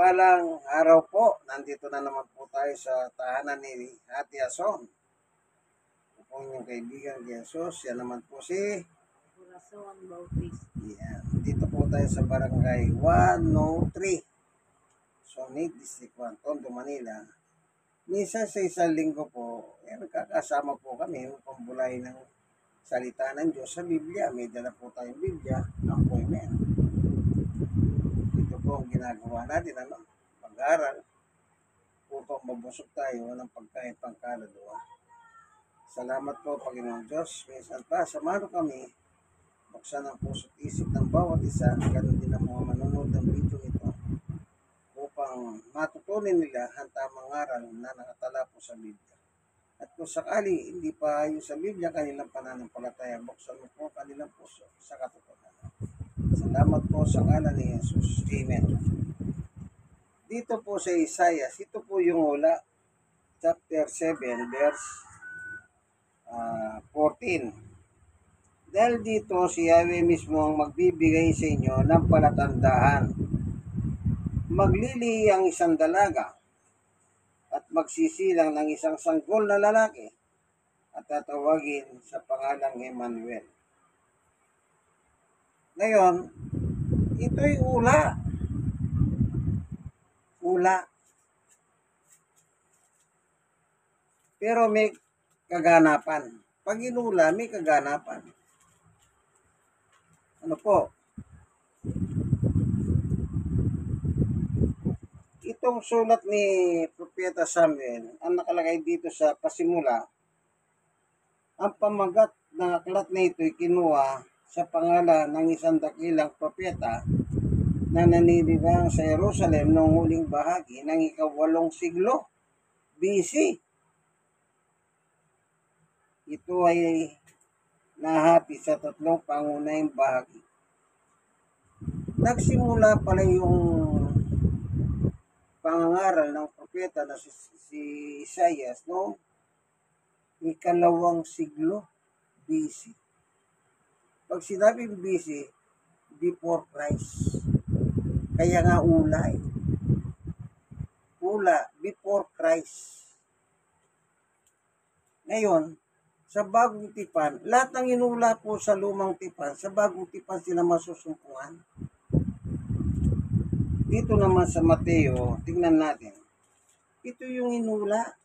Mapagpalang araw po. Nandito na naman po tayo sa tahanan ni Ate Ason. Ito po yung kaibigan ni Jesus. Yan naman po si Corazon Bautista. yan. Dito po tayo sa barangay 103. Sonid, District 1, Tondo, Manila. Minsan sa isang linggo po, nagkakasama po kami upang bulayin ng salita ng Diyos sa Biblia. May dala po tayong Biblia, appointment. Ito po ang ginagawa natin, pag-aaral upang mabusog tayo ng pagkain pangkaluluwa. Salamat po, Panginoon Diyos. Minsan pa, samahan kami, buksan ang puso't isip ng bawat isa, ganoon din ang mga manonood ng video ito, upang matutunin nila ang tamang aral na nakatala po sa Biblia. At kung sakali hindi pa yung sa Biblia kanilang pananampalataya, buksan mo po kanilang puso sa katotohanan. Salamat po sa ngalan ni Jesus. Amen. Dito po sa Isaiah, ito po yung hula, chapter 7, verse 14. Dahil dito si Yahweh mismo ang magbibigay sa inyo ng palatandaan. Maglili ang isang dalaga at magsisilang ng isang sanggol na lalaki at tatawagin sa pangalang Emmanuel. Ngayon, ito'y ula. Ula. Pero may kaganapan. Pag inula, may kaganapan. Ano po? Itong sulat ni Propeta Samuel, ang nakalagay dito sa pasimula, ang pamagat ng aklat na ito'y kinuha sa pangalan ng isang dakilang propeta na naninilang sa Jerusalem noong huling bahagi ng ika-8 siglo BC. Ito ay nahati sa 3 pangunahing bahagi. Nagsimula pala yung pangangaral ng propeta na si Isaiah noong ika-2 siglo BC. Pag sinabing BC, before Christ. Kaya nga ula eh. Ula, before Christ. Ngayon, sa bagong tipan, lahat ng inula po sa lumang tipan, sa bagong tipan sila masusumpungan. Dito naman sa Mateo, tingnan natin. Ito yung inula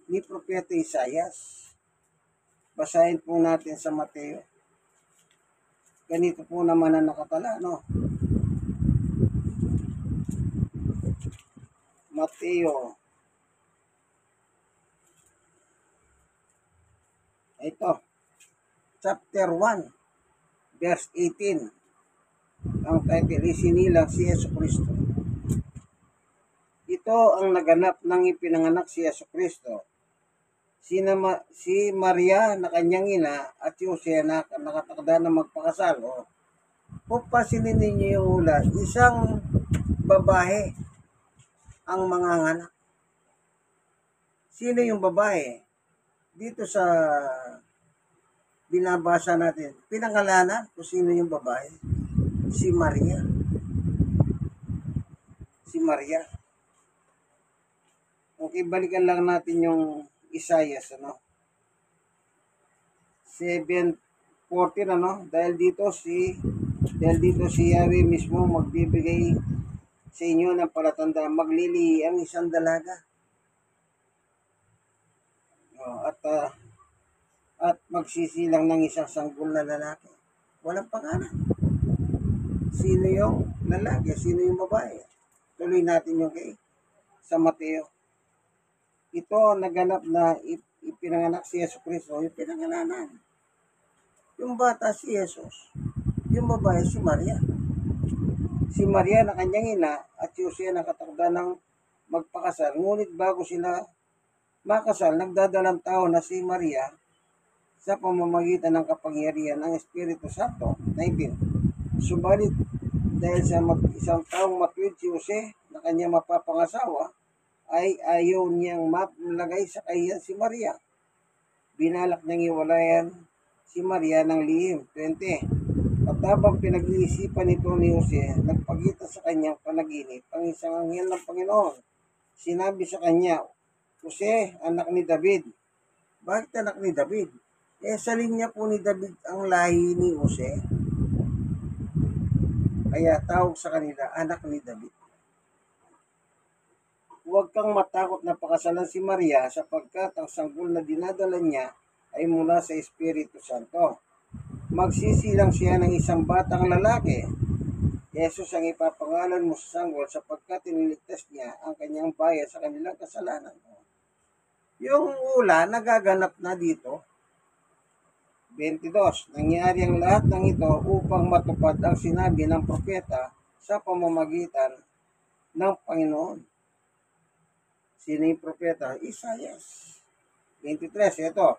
ni Propeta Isaiah. Basahin po natin sa Mateo. Ganito po naman ang nakatala, no? Mateo. Ito. Chapter 1, verse 18. Ang title is Sinilang si Jesucristo. Ito ang naganap ng ipinanganak si Jesucristo. Si Maria na kanyang ina at Jose na nakatakda na magpakasal. Kung pasilin ninyo yung hula, isang babae ang manganganak. Sino yung babae? Dito sa binabasa natin, pinangalanan kung sino yung babae. Si Maria. Si Maria. Okay, balikan lang natin yung Isaiah, 7:14, dahil dito si Yahweh mismo magbibigay sa inyo ng palatandaan, maglili ang isang dalaga. At magsisilang ng isang sanggol na lalaki. Walang pangalan. Sino yung lalaki? Sino yung babae? Tuloy natin yung sa Mateo. Ito naganap na ipinanganak si Jesucristo, yung pinangalanan. Yung bata si Jesus, yung babae si Maria. Si Maria na kanyang ina at Jose nakatakda ng magpakasal. Ngunit bago sila makasal, nagdadalang tao na si Maria sa pamamagitan ng kapangyarihan ng Espiritu Santo. 19. Subalit, dahil sa isang taong matuwid si Jose na kanyang mapapangasawa, ay ayaw niyang malagay sa kahiyan si Maria. Binalak niyang iwalayan si Maria ng lihim. 20. At habang pinag-iisipan nito ni Jose, nagpakita sa kanyang panaginip ang isang anghel ng Panginoon. Sinabi sa kanya, Jose, anak ni David. Bakit anak ni David? Sa linya po ni David ang lahi ni Jose. Kaya tawag sa kanila, anak ni David. Huwag kang matakot na pakasalan si Maria sapagkat ang sanggol na dinadala niya ay mula sa Espiritu Santo. Magsisilang siya ng isang batang lalaki. Jesus ang ipapangalan mo sa sanggol sapagkat iniligtas niya ang kanyang bayan sa kanilang kasalanan. Yung ula, nagaganap na dito. 22. Nangyari ang lahat ng ito upang matupad ang sinabi ng propeta sa pamamagitan ng Panginoon. Sino yung propeta? Isaias. 23. Ito.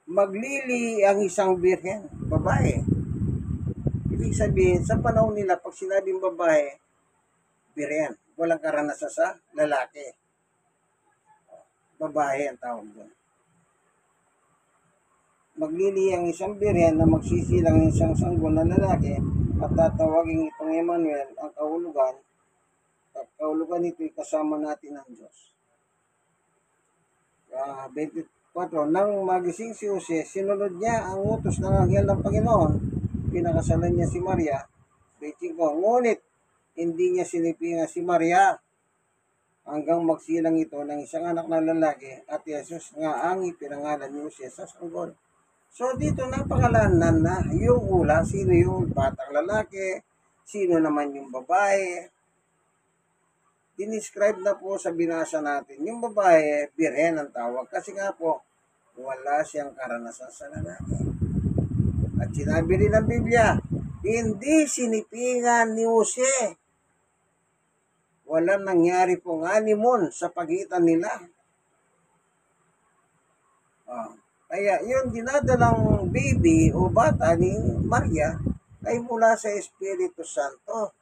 Maglili ang isang birhen, babae. Ibig sabihin, sa panahon nila, pag sinabing babae, birhen. Walang karanasan sa lalaki. Babae ang tawag doon. Maglili ang isang birhen na magsisilang ng isang sanggol na lalaki at tatawagin itong Emmanuel ang kahulugan. At kahulugan nito'y kasama natin ang Diyos. 24. Nang magising si Jose, sinunod niya ang utos ng anghel ng Panginoon. Pinakasalan niya si Maria. 25. Ngunit hindi niya sinipingan si Maria hanggang magsilang ito ng isang anak na lalaki at Jesus nga ang ipinangalan ni Jose sa sanggol. So dito napakalanan na yung ula, sino yung batang lalaki, sino naman yung babae. Dinescribe na po sa binasa natin. Yung babae, birhen ang tawag. Kasi nga po, wala siyang karanasan sa lalaki. At sinabi rin ng Biblia, hindi sinipingan ni Jose. Walang nangyari pong honeymoon sa pagitan nila. Kaya yung dinadalang baby o bata ni Maria ay mula sa Espiritu Santo.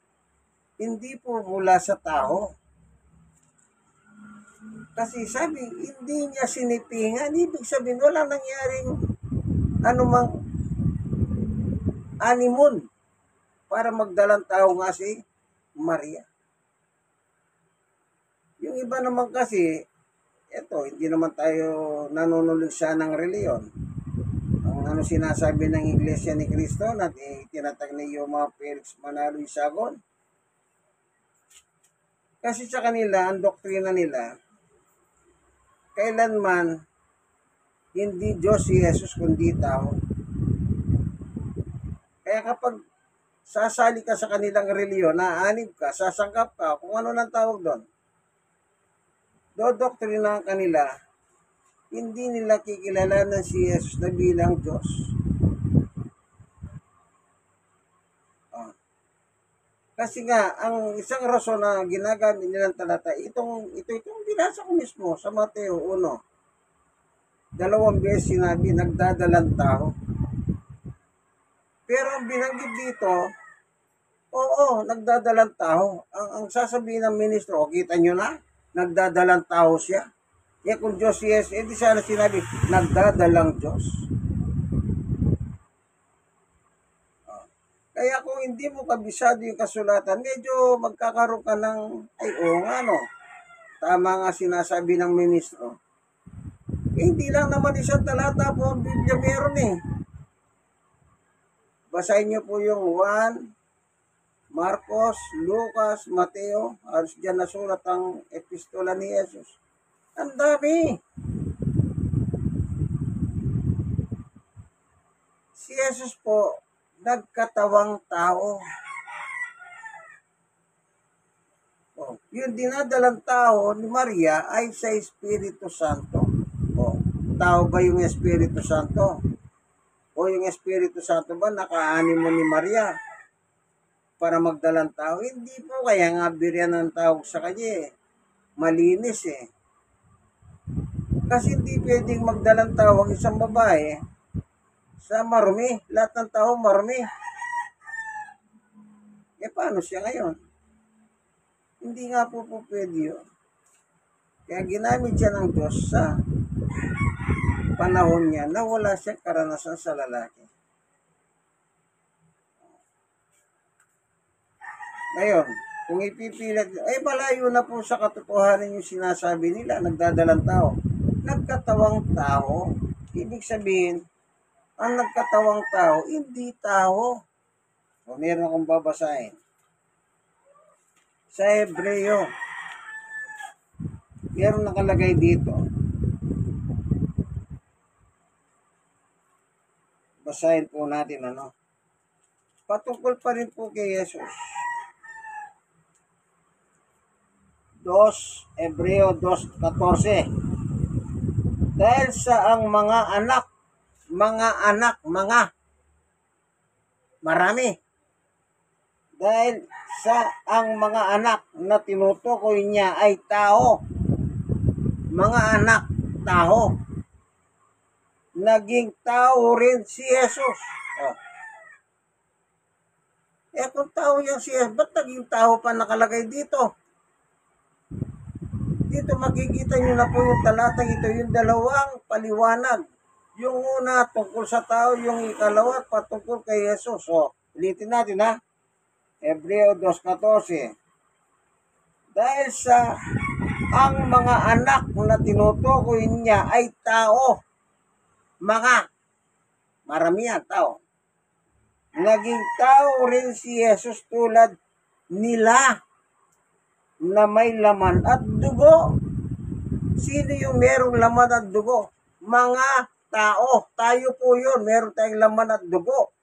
Hindi po mula sa tao. Kasi sabi, hindi niya sinipingan. Ibig sabihin, walang nangyaring anumang honeymoon para magdalang tao nga si Maria. Yung iba naman kasi, eto, hindi naman tayo nanunulog siya ng reliyon. Ang sinasabi ng Iglesia ni Cristo na tinatag ni Yoma Felix Manalo Isagon. Kasi sa kanila, ang doktrina nila, kailanman hindi Diyos si Jesus kundi tao. Kaya kapag sasali ka sa kanilang reliyon, naanib ka, sasangkap ka, kung ano nang tawag doon, dodoktrina kanila, hindi nila kikilalanan si Jesus na bilang Diyos. Kasi nga, ang isang rason na ginagamit nilang talata, itong binasa ko mismo sa Mateo 1. 2 beses sinabi, nagdadalang tao. Pero ang binanggit dito, oo, nagdadalang tao. Ang sasabihin ng ministro, kita nyo na, nagdadalang tao siya. Kung Diyos yes, di sana sinabi, nagdadalang Diyos. Kaya kung hindi mo kabisado yung kasulatan, medyo magkakaroon ka ng, tama nga sinasabi ng ministro. Hindi lang naman isang talata po ang Biblia meron . Basahin niyo po yung 1, Marcos, Lucas, Mateo, halos dyan nasulat ang epistola ni Jesus. Ang dami. Si Jesus po, nagkatawang tao. Yung dinadalang tao ni Maria ay sa Espiritu Santo. Tao ba yung Espiritu Santo? O yung Espiritu Santo ba nakaanimo ni Maria para magdalang tao? Hindi po, kaya nga biryan ng tawag sa kanya . Malinis . Kasi hindi pwedeng magdalang tawag isang babae sa marumi. Lahat ng tao marumi. Paano siya ngayon? Hindi nga po pwede yun. Kaya ginamit siya ng Diyos sa panahon niya na wala siyang karanasan sa lalaki. Ngayon, kung ipipilit, malayo na po sa katotohanan yung sinasabi nila, nagdadalang tao. Nagkatawang tao, ibig sabihin, ang nagkatawang tao, hindi tao. O meron akong babasahin. Sa Hebreo, meron nakalagay dito. Basahin po natin patungkol pa rin po kay Jesus. Hebreo 2:14. Dahil sa ang mga anak, marami. Dahil sa ang mga anak na tinutukoy niya ay tao. Mga anak, tao. Naging tao rin si Jesus. Kung tao yan si Jesus, ba't naging tao pa nakalagay dito? Dito makikita nyo na po yung talatang ito, yung dalawang paliwanag. Yung una tungkol sa tao, yung ikalawa patungkol kay Jesus. Ulitin natin Hebreo 2:14. Dahil sa ang mga anak na tinutukoy niya ay tao. Marami yan, tao. Naging tao rin si Jesus tulad nila na may laman at dugo. Sino yung merong laman at dugo? Mga tao. Tayo po yun. Meron tayong laman at dugo.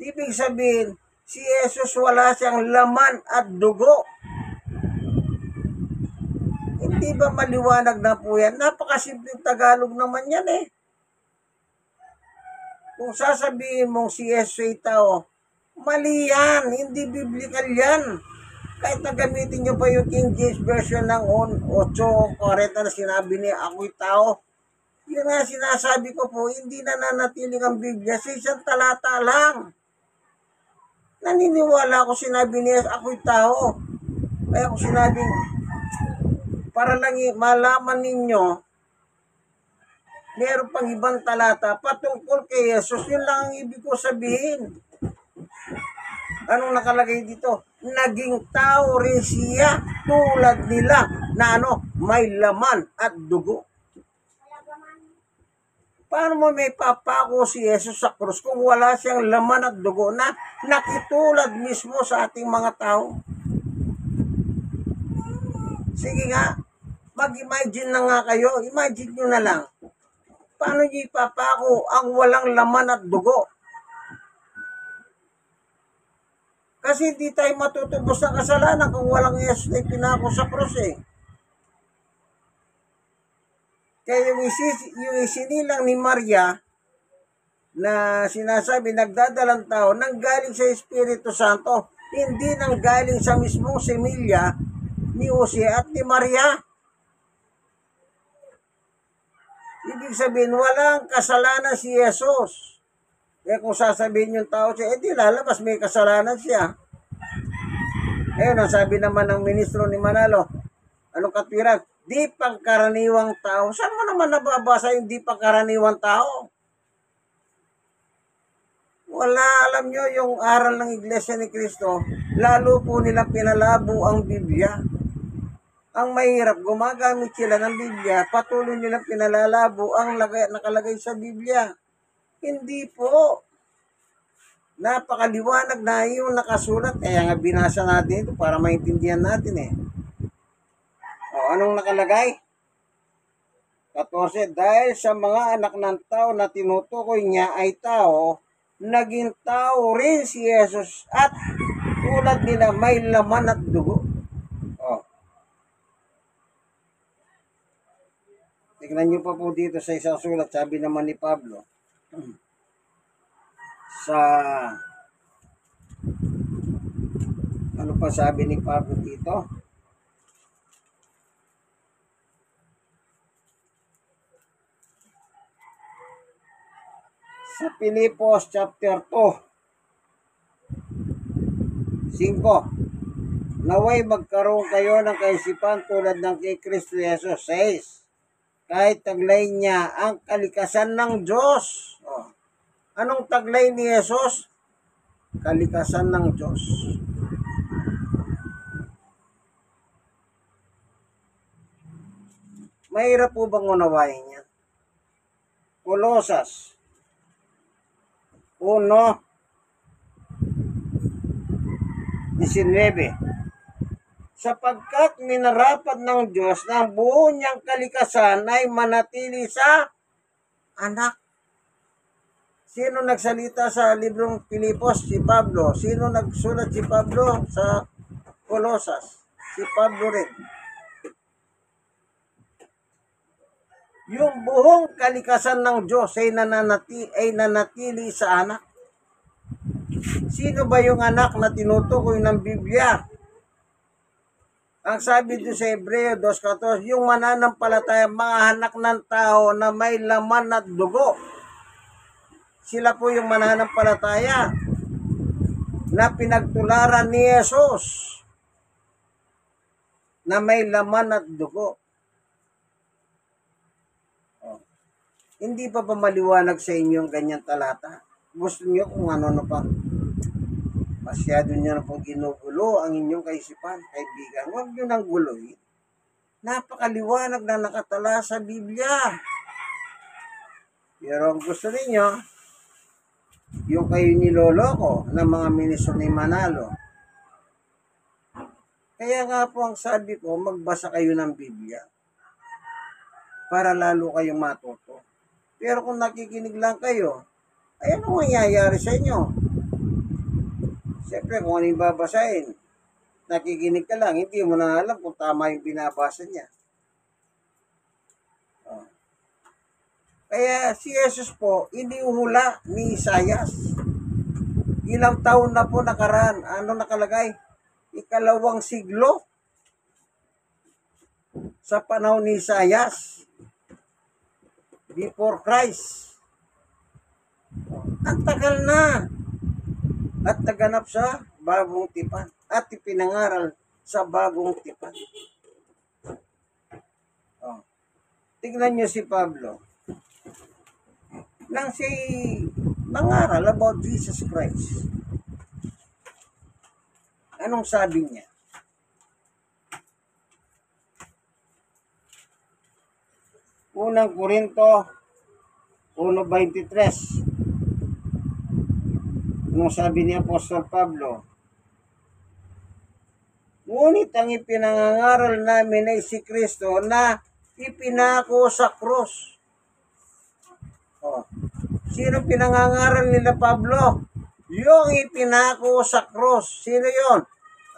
Ibig sabihin, si Jesus wala siyang laman at dugo. Hindi ba maliwanag na po yan? Napakasimpleng Tagalog naman yan Kung sasabihin mong si Jesus ay tao, mali yan. Hindi biblical yan. Kahit na gamitin nyo pa yung King James Version ng 8:40 na sinabi niya, ako'y tao. Yun nga sinasabi ko po, hindi na nanatiling ang Biblia sa isang talata lang. Naniniwala ako sinabi niya, ako'y tao. Kaya ako sinabing, para lang malaman ninyo, meron pang ibang talata patungkol kay Jesus. Yun lang ang ibig ko sabihin. Anong nakalagay dito? Naging tao rin siya tulad nila na may laman at dugo. Paano mo may papako si Jesus sa krus kung wala siyang laman at dugo na nakitulad mismo sa ating mga tao? Sige nga, mag-imagine na nga kayo. Imagine nyo na lang. Paano nyo ipapako ang walang laman at dugo? Kasi hindi tayo matutubos ng kasalanan kung walang Jesus na pinako sa krus Kaya yung isinilang ni Maria na sinasabi nagdadalang tao nanggaling sa Espiritu Santo, hindi nanggaling sa mismong semilya ni Jose at ni Maria. Ibig sabihin, walang kasalanan si Jesus. Kung sasabihin yung tao siya, di lalabas may kasalanan siya. Ngayon, ang sabi naman ng ministro ni Manalo, anong katwiran? Di pangkaraniwang tao. Saan mo naman nababasa yung di pangkaraniwang tao? Wala, alam nyo, yung aral ng Iglesia ni Cristo, lalo po nilang pinalabo ang Biblia. Ang mahirap, gumagamit sila ng Biblia, patuloy nilang pinalalabo ang nakalagay sa Biblia. Hindi po. Napakaliwanag na yung nakasulat. Kaya nga binasa natin ito para maintindihan natin anong nakalagay? 14. Dahil sa mga anak ng tao na tinutukoy niya ay tao, naging tao rin si Jesus at tulad nila may laman at dugo. Tignan nyo pa po dito sa isang sulat, sabi naman ni Pablo, sa ano pa sabi ni Pablo dito? Sa Pilipos chapter 2, 5, naway magkaroon kayo ng kaisipan tulad ng kay Kristo Jesus 6. Kahit taglay niya ang kalikasan ng Diyos. Anong taglay ni Jesus? Kalikasan ng Diyos. Mahirap po bang unawain yan? Kolosas 1:19. Sapagkat minarapat ng Diyos na ang buo niyang kalikasan ay manatili sa anak. Sino nagsalita sa librong Pilipos? Si Pablo. Sino nagsulat si Pablo sa Kolosas? Si Pablo rin. Yung buong kalikasan ng Diyos ay nanatili sa anak. Sino ba yung anak na tinutukoy ng Biblia? Ang sabi doon sa Hebreo 2:14, yung mananampalataya, mga anak ng tao na may laman at dugo. Sila po yung mananampalataya na pinagtularan ni Jesus na may laman at dugo. Hindi pa maliwanag sa inyo yung ganyan talata? Gusto niyo kung ano na pa? Masyado niyo na pong ginugulo ang inyong kaisipan, kaibigan. Huwag niyo nang guloy. Napakaliwanag na nakatala sa Biblia. Pero ang gusto ninyo, yung kayo niloloko ng mga ministro ni Manalo. Kaya nga po ang sabi ko, magbasa kayo ng Biblia para lalo kayong matuto. Pero kung nakikinig lang kayo, ay ano mangyayari sa inyo? Siyempre, kung ano yung babasahin, nakikinig ka lang, hindi mo na alam kung tama yung binabasa niya. Kaya si Jesus po, hindi uhula ni Isaias. Ilang taon na po nakaraan. Ano nakalagay? 2 siglo sa panahon ni Isaias. Before Christ. Ang tagal na. At naganap sa bagong tipan. At ipinangaral sa bagong tipan. Tignan nyo si Pablo. Nang si mangaral about Jesus Christ. Anong sabi niya? Unang Korinto 1:23. Anong sabi ni Apostol Pablo? Ngunit ang ipinangangaral namin ay si Kristo na ipinako sa krus. Sino pinangangaral nila Pablo? Yung ipinako sa krus. Sino yon?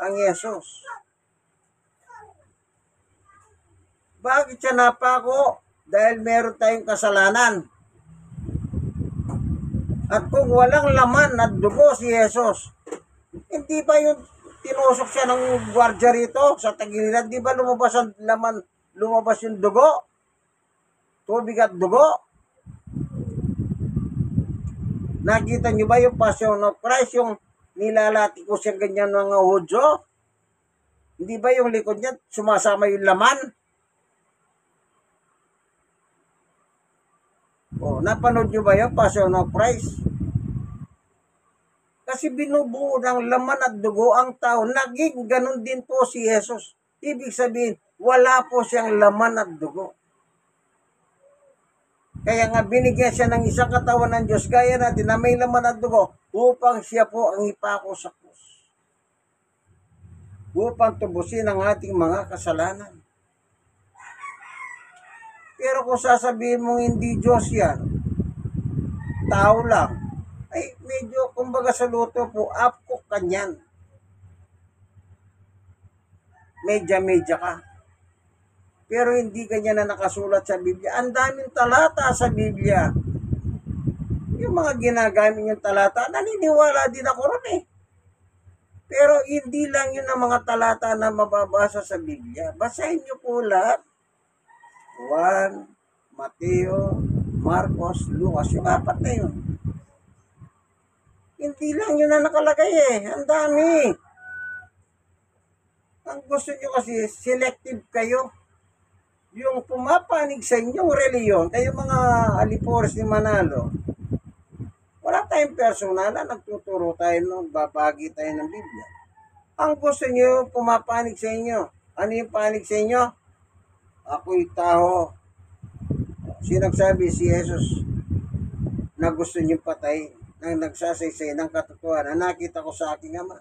Ang Yesus. Bakit siya napako? Dahil meron tayong kasalanan. At kung walang laman at dugo si Jesus, hindi ba yung tinusok siya ng gwardiya rito sa tagiliran? Di ba lumabas ang laman, lumabas yung dugo? Tubig at dugo? Nakita niyo ba yung Passion of Christ, yung nilalati ko siyang ganyan mga Hudyo? Hindi ba yung likod niya sumasama yung laman? Napanood niyo ba yung Passion of Christ? Kasi binubuo ng laman at dugo ang tao. Naging ganun din po si Jesus. Ibig sabihin, wala po siyang laman at dugo. Kaya nga binigyan siya ng isang katawan ng Diyos, gaya natin na may laman at dugo, upang siya po ang ipako sa krus. Upang tubusin ang ating mga kasalanan. Pero kung sasabihin mong hindi Diyos yan, tao lang, ay medyo, kumbaga sa luto po, apkok kanyan. Medya-medya ka. Pero hindi ganyan na nakasulat sa Biblia. Ang daming talata sa Biblia. Yung mga ginagamit yung talata, naniniwala din ako ron eh. Pero hindi lang yun ang mga talata na mababasa sa Biblia. Basahin nyo po lahat. Juan, Mateo, Marcos, Lucas, yung 4 na yun. Hindi lang yun na nakalagay eh. Ang dami. Ang gusto nyo kasi, selective kayo. Yung pumapanig sa inyong reliyon, kayo mga alipores ni Manalo, wala tayong personalan, nagtuturo tayo, babagi tayo ng Biblia. Ang gusto nyo, pumapanig sa inyo. Ano yung panig sa inyo? Ako'y tao. Sinagsabi si Jesus na gusto niyong patay nang nagsasaysay ng katotohanan na nakita ko sa aking ama.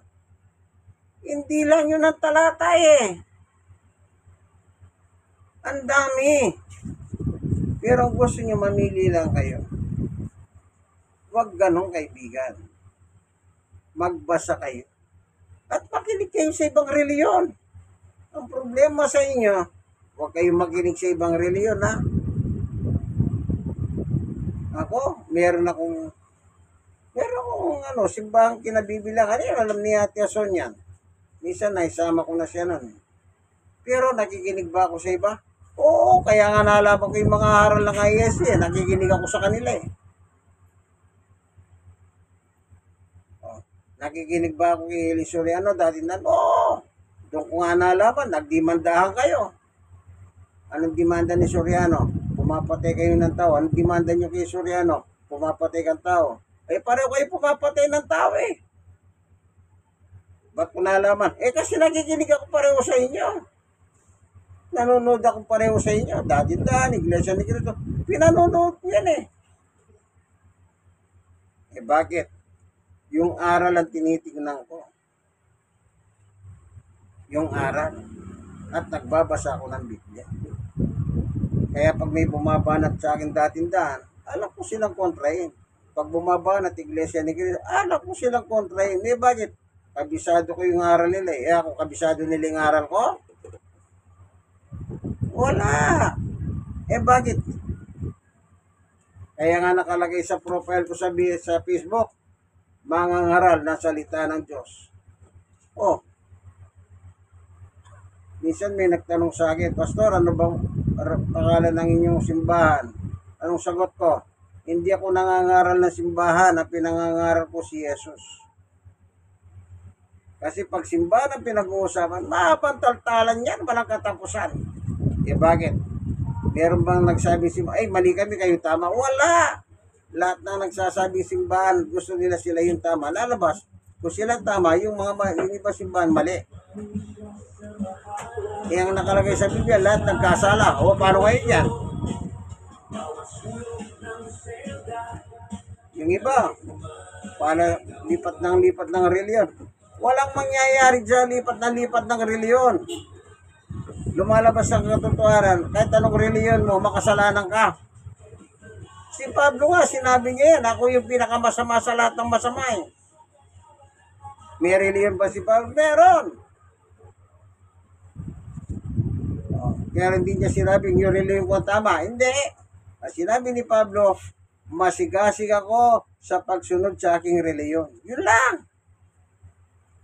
Hindi lang yun ang talata eh. Ang dami. Pero kung gusto niyo mamili lang kayo, huwag ganong kaibigan. Magbasa kayo. At makinig kayo sa ibang reliyon. Ang problema sa inyo, huwag kayong makinig sa ibang reliyon ha. Ako, meron akong simbahang kinabibilangan. Ano alam ni Ate Ason yan. Minsan naisama ko na siya nun. Pero nakikinig ba ako sa iba? Oo, kaya nga nalaman ko yung mga aral ng ISC. Nakikinig ako sa kanila eh. Oh, nakikinig ba ako kay Eli Soriano dati na? Oo, doon ko nga nalaman, nagdimandahan kayo. Anong demanda ni Soriano? Pumapatay kayo ng tao. Anong demanda nyo kay Soriano? Pumapatay kang tao. Eh, pareho kayo pumapatay ng tao eh. Ba't ko nalaman? Eh, kasi nakikinig ako pareho sa inyo. Nanonood ako pareho sa inyo. Dati-daan, Iglesia ni Cristo. Pinanonood ko yan eh. Eh, bakit? Yung aral ang tinitignan ko. Yung aral. At nagbabasa ako ng Biblia. Kaya pag may bumabanat sa akin dating-daan, alam ko silang kontrahin. Pag bumabanat Iglesia ni Cristo, alam ko silang kontrahin. Eh, bakit? Kabisado ko yung aral nila eh. Ako kabisado nila yung aral ko? Wala. Eh, bakit? Kaya nga nakalagay sa profile ko sa Facebook, mangangaral na salita ng Diyos. Oh, minsan may nagtanong sa akin, Pastor, ano bang pangalan ng inyong simbahan? Anong sagot ko? Hindi ako nangangaral ng simbahan, ang pinangangaral ko si Jesus. Kasi pag simbahan ang pinag-uusapan, mapapantaltalan yan, walang katapusan. Eh bakit? Meron bang nagsabi simbahan, ay mali kami, kayo tama? Wala! Lahat na nagsasabi simbahan, gusto nila sila yung tama, lalabas. Kung sila tama, yung iba simbahan mali. Yung nakalagay sa Biblia, lahat nagkasala. O, paano kayo yan? Yung iba, paano lipat ng reliyon? Walang mangyayari dyan, lipat ng reliyon. Lumalabas ang katotohanan, kahit anong reliyon mo, makasalanan ka. Si Pablo nga, sinabi niya yan, ako yung pinakamasama sa lahat ng masama eh. May reliyon ba si Pablo? Meron. Kaya hindi niya sinabing yung reliyon ko tama. Hindi. Sinabi ni Pablo, masigasig ako sa pagsunod sa aking reliyon. Yun lang.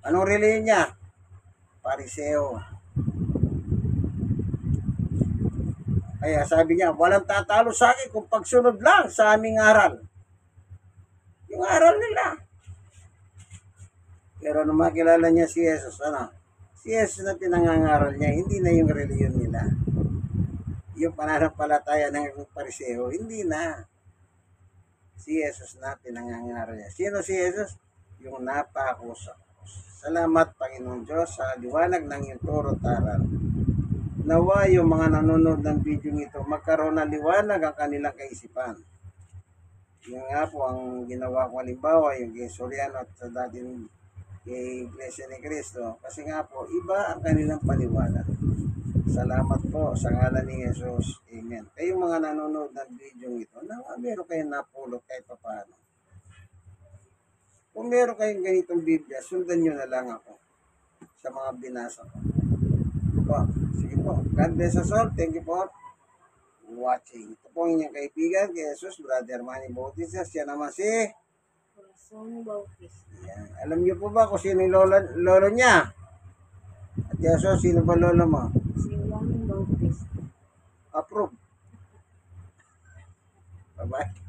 Anong reliyon niya? Pariseo. Kaya sabi niya, walang tatalo sa akin kung pagsunod lang sa aming aral. Yung aral nila. Pero nung makilala niya si Jesus, si Jesus na pinangangaral niya, hindi na yung reliyon nila. Yung pananampalataya ng pariseo, hindi na. Si Jesus na pinangangaral niya. Sino si Jesus? Yung napako sa krus. Salamat, Panginoon Diyos, sa liwanag ng iyong turo taral. Nawa yung mga nanonood ng video ito, magkaroon ng liwanag ang kanilang kaisipan. Yung nga po ang ginawa ko halimbawa, yung kay Soriano at sa dating kay Iglesia ni Cristo. Kasi nga po, iba ang kanilang paliwanag. Salamat po sa ngalan ni Jesus. Amen. Kayong mga nanonood ng video ito, meron kayong napulot kahit paano. Kung meron kayong ganitong Biblia, sundan nyo na lang ako sa mga binasa ko. Po, sige po. God bless us all. Thank you for watching. Ito po ang inyong kaibigan, kay Jesus, Brother Manny Bautista. Siya naman si Corazon Bautista. Yan. Alam niyo po ba kung sino yung lolo niya? At Jesus, sino ba lolo mo? Si Juan Bautista. Approve. Bye-bye.